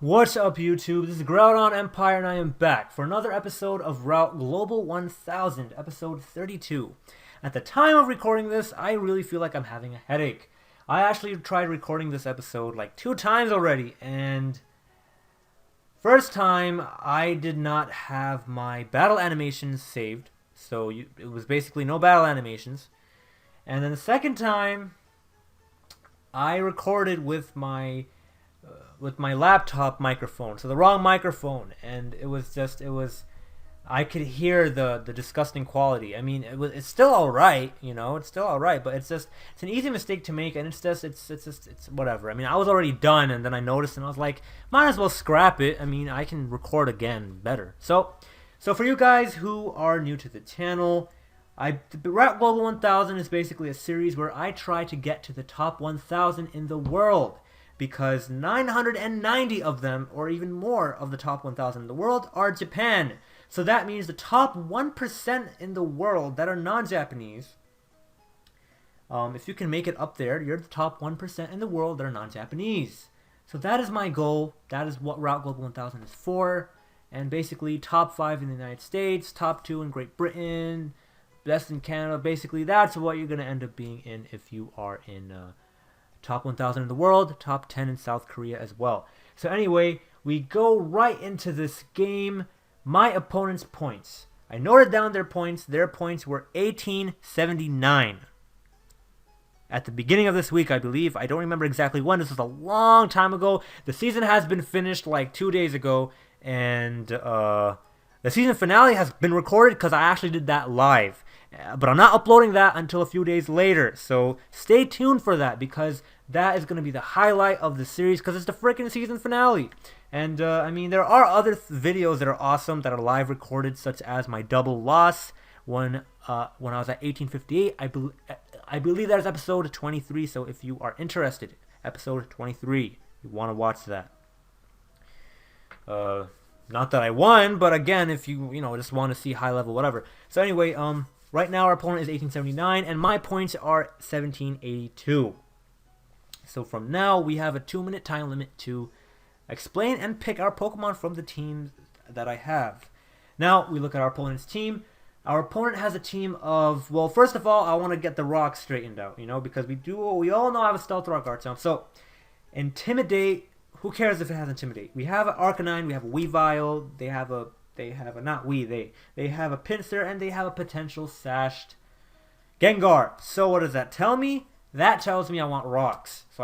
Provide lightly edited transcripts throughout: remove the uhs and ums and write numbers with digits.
What's up, YouTube? This is GroudonEmpire, and I am back for another episode of Route Global 1000, episode 32. At the time of recording this, I really feel like I'm having a headache. I actually tried recording this episode like 2 times already, and first time I did not have my battle animations saved, so it was basically no battle animations. And then the second time, I recorded with my laptop microphone, so the wrong microphone, and I could hear the disgusting quality. I mean, it's still all right, it's still all right, but it's an easy mistake to make, and it's whatever. I mean, I was already done, and then I noticed, and I was like, might as well scrap it. I mean, I can record again better. So for you guys who are new to the channel, the Route Global 1000 is basically a series where I try to get to the top 1000 in the world, because 990 of them, or even more of the top 1,000 in the world, are Japan. So that means the top 1% in the world that are non-Japanese, if you can make it up there, you're the top 1% in the world that are non-Japanese. So that is my goal. That is what Route Global 1000 is for. And basically, top 5 in the United States, top 2 in Great Britain, best in Canada. Basically, that's what you're going to end up being in if you are in top 1,000 in the world, top 10 in South Korea as well. So anyway, we go right into this game. My opponent's points. I noted down their points. Their points were 1879. At the beginning of this week, I believe. I don't remember exactly when. This was a long time ago. The season has been finished like 2 days ago. And the season finale has been recorded because I actually did that live. But I'm not uploading that until a few days later. So stay tuned for that, because that is going to be the highlight of the series, because it's the freaking season finale. And I mean, there are other videos that are awesome that are live recorded, such as my double loss when I was at 1858. I believe that is episode 23. So if you are interested, episode 23, you want to watch that. Not that I won, but again, if you just want to see high level, whatever. So anyway, right now our opponent is 1879, and my points are 1782. So from now, we have a 2-minute time limit to explain and pick our Pokemon from the teams that I have. Now, we look at our opponent's team. Our opponent has a team of, well, first of all, I want to get the rocks straightened out, because we all know I have a Stealth Rock Garchomp. So, Intimidate, who cares if it has Intimidate? We have an Arcanine, we have a Weavile, they have a Pinsir, and they have a potential Sashed Gengar. So what does that tell me? That tells me I want rocks. So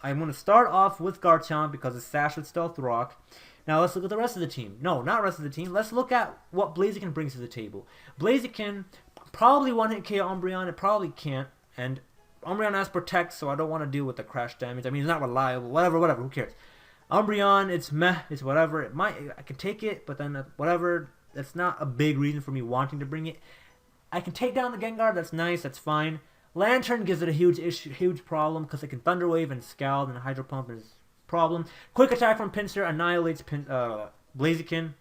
I'm going to start off with Garchomp because it's Sashed with Stealth Rock. Now let's look at the rest of the team. No, not rest of the team. Let's look at what Blaziken brings to the table. Blaziken probably one-hit KO Umbreon. It probably can't. And Umbreon has Protect, so I don't want to deal with the crash damage. I mean, it's not reliable. Whatever, who cares? Umbreon, it's meh, it's whatever. I can take it, but then whatever. That's not a big reason for me wanting to bring it. I can take down the Gengar. That's nice. That's fine. Lantern gives it a huge problem because it can Thunder Wave and Scald, and Hydro Pump is a problem. Quick Attack from Pinsir annihilates Blaziken.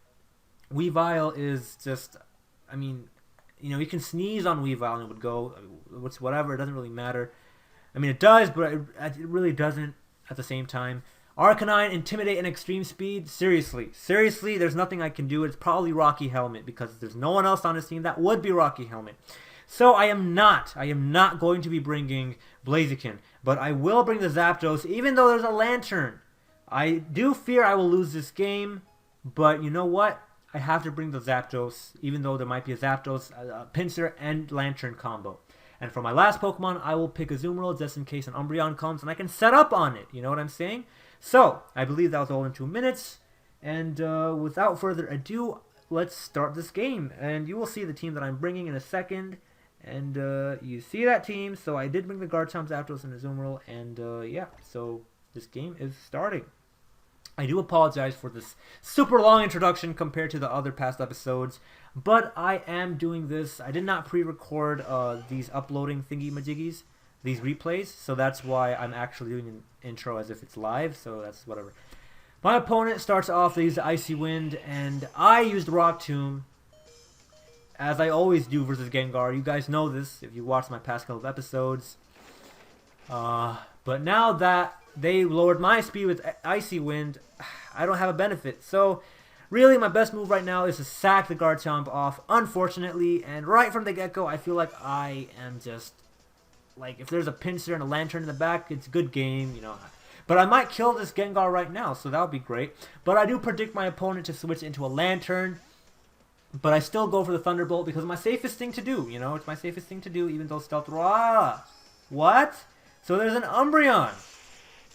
Weavile is just, I mean, you can sneeze on Weavile and it would go. It's whatever. It doesn't really matter. I mean, it does, but it really doesn't at the same time. Arcanine, Intimidate, and Extreme Speed. Seriously, there's nothing I can do. It's probably Rocky Helmet, because there's no one else on this team that would be Rocky Helmet. So I am not going to be bringing Blaziken, but I will bring the Zapdos, even though there's a Lantern. I do fear I will lose this game, but you know what? I have to bring the Zapdos, even though there might be a Zapdos, Pinsir, and Lantern combo. And for my last Pokemon, I will pick a Azumarill just in case an Umbreon comes, and I can set up on it. You know what I'm saying? So, I believe that was all in 2 minutes. And without further ado, let's start this game. And you will see the team that I'm bringing in a second. And you see that team. So I did bring the Garchomp, Zapdos, and Azumarill. And yeah, so this game is starting. I do apologize for this super long introduction compared to the other past episodes, but I am doing this. I did not pre-record these uploading thingy-majiggies, these replays, so that's why I'm actually doing an intro as if it's live, so that's whatever. My opponent starts off, they use Icy Wind, and I used Rock Tomb, as I always do versus Gengar. You guys know this if you watched my past couple of episodes. But now that they lowered my speed with Icy Wind, I don't have a benefit. So really, my best move right now is to sack the Garchomp off, unfortunately, and right from the get-go, I feel like I am just, like, if there's a Pinsir and a Lantern in the back, it's a good game, you know. But I might kill this Gengar right now, so that would be great. But I do predict my opponent to switch into a Lantern, but I still go for the Thunderbolt because it's my safest thing to do, you know. It's my safest thing to do, even though Stealth Roll. Ah! What? So there's an Umbreon.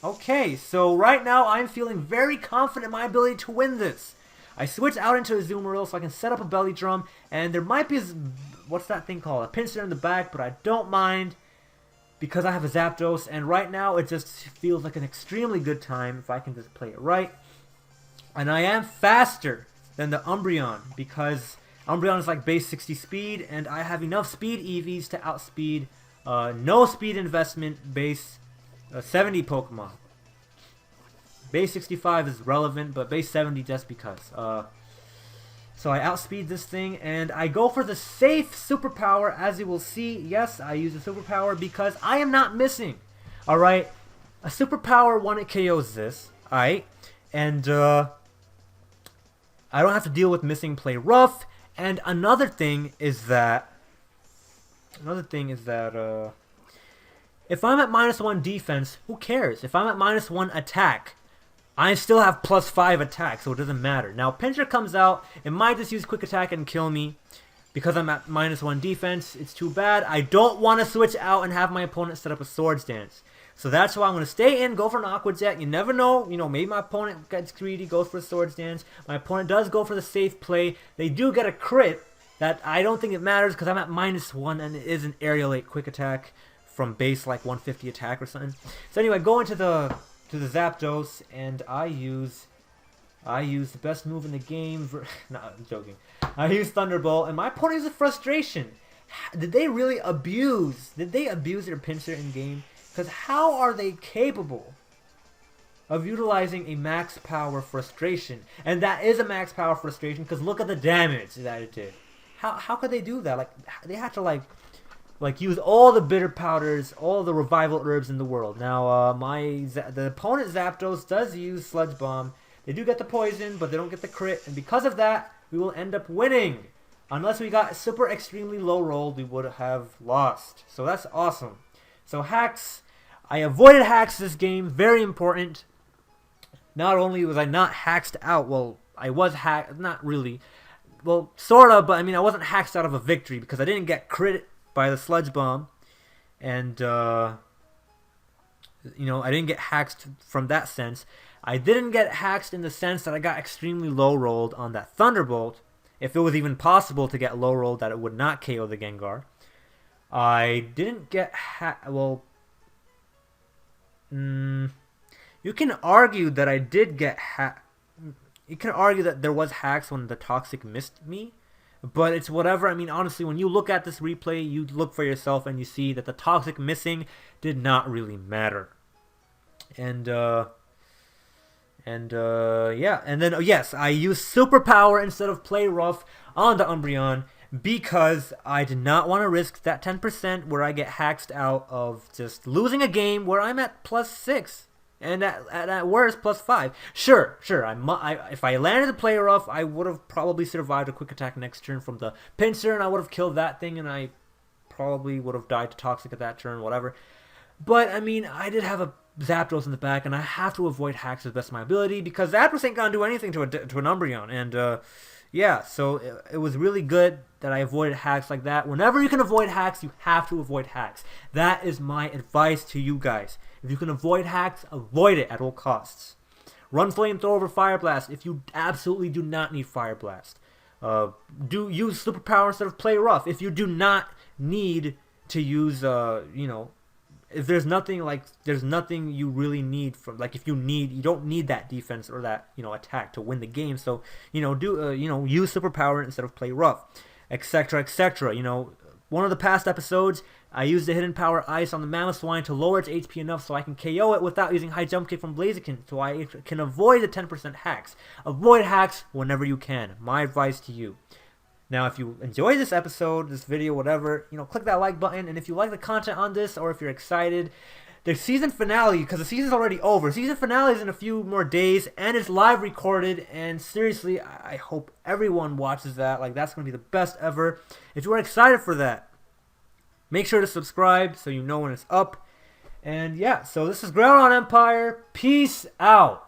Okay, so right now I'm feeling very confident in my ability to win this. I switch out into a Azumarill so I can set up a Belly Drum, and there might be a, what's that thing called? A Pinsir in the back, but I don't mind because I have a Zapdos, and right now it just feels like an extremely good time if I can just play it right. And I am faster than the Umbreon because Umbreon is like base 60 speed, and I have enough speed EVs to outspeed no speed investment base 70 Pokemon. Base 65 is relevant, but base 70 just because. So I outspeed this thing, and I go for the safe superpower, as you will see. Yes, I use a superpower because I am not missing. Alright, a superpower when it KOs this. Alright, and I don't have to deal with missing play rough. And another thing is that if I'm at -1 defense, who cares? If I'm at -1 attack, I still have +5 attack, so it doesn't matter. Now, Pinsir comes out, it might just use Quick Attack and kill me. Because I'm at -1 defense, it's too bad. I don't want to switch out and have my opponent set up a Swords Dance. So that's why I'm going to stay in, go for an Aqua Jet. You never know, you know, maybe my opponent gets greedy, goes for a Swords Dance. My opponent does go for the safe play. They do get a crit. That I don't think it matters because I'm at -1 and it is an Aerial 8 Quick Attack from base like 150 attack or something. So anyway, go into the Zapdos, and I use the best move in the game. No, I'm joking. I use Thunderbolt, and my opponent uses Frustration. Did they really abuse? Did they abuse their Pinsir in game? Because how are they capable of utilizing a max power Frustration? And that is a max power Frustration because look at the damage that it did. How could they do that? Like they had to like use all the bitter powders, all the revival herbs in the world. Now, the opponent Zapdos does use Sludge Bomb. They do get the poison, but they don't get the crit, and because of that, we will end up winning. Unless we got super extremely low rolled, we would have lost. So that's awesome. So hacks, I avoided hacks this game, very important. Not only was I not hacked out, well, I was hacked, not really. Well, sorta, but I mean, I wasn't hacked out of a victory because I didn't get crit by the Sludge Bomb, and you know, I didn't get hacked from that sense. I didn't get hacked in the sense that I got extremely low rolled on that Thunderbolt. If it was even possible to get low rolled, that it would not KO the Gengar. I didn't get well. You can argue that I did get hacked. You can argue that there was hacks when the Toxic missed me. But it's whatever. I mean, honestly, when you look at this replay, you look for yourself and you see that the Toxic missing did not really matter. And yeah. And then, yes, I used Superpower instead of Play Rough on the Umbreon because I did not want to risk that 10% where I get hacked out of just losing a game where I'm at +6. And at worst, +5. Sure. If I landed the Play Rough, I would have probably survived a Quick Attack next turn from the Pinsir, and I would have killed that thing, and I probably would have died to Toxic at that turn, whatever. But, I mean, I did have a Zapdos in the back, and I have to avoid hacks as best of my ability, because Zapdos ain't gonna do anything to an Umbreon. And, yeah, so it was really good that I avoided hacks like that. Whenever you can avoid hacks, you have to avoid hacks. That is my advice to you guys. If you can avoid hacks, avoid it at all costs. Run Flamethrower over Fire Blast if you absolutely do not need Fire Blast. Do use Superpower instead of Play Rough if you do not need to use, you know, if there's nothing you really need from, like, if you don't need that defense or that, you know, attack to win the game. So, you know, use Superpower instead of Play Rough, etc., etc. You know, one of the past episodes, I used the Hidden Power Ice on the Mamoswine to lower its HP enough so I can KO it without using High Jump Kick from Blaziken, so I can avoid the 10% hacks. Avoid hacks whenever you can. My advice to you. Now, if you enjoyed this episode, this video, whatever, you know, click that like button, and if you like the content on this, or if you're excited, the season finale, because the season's already over. Season finale is in a few more days, and it's live recorded. And seriously, I hope everyone watches that. Like, that's going to be the best ever. If you are excited for that, make sure to subscribe so you know when it's up. And yeah, so this is GroudonEmpire. Peace out.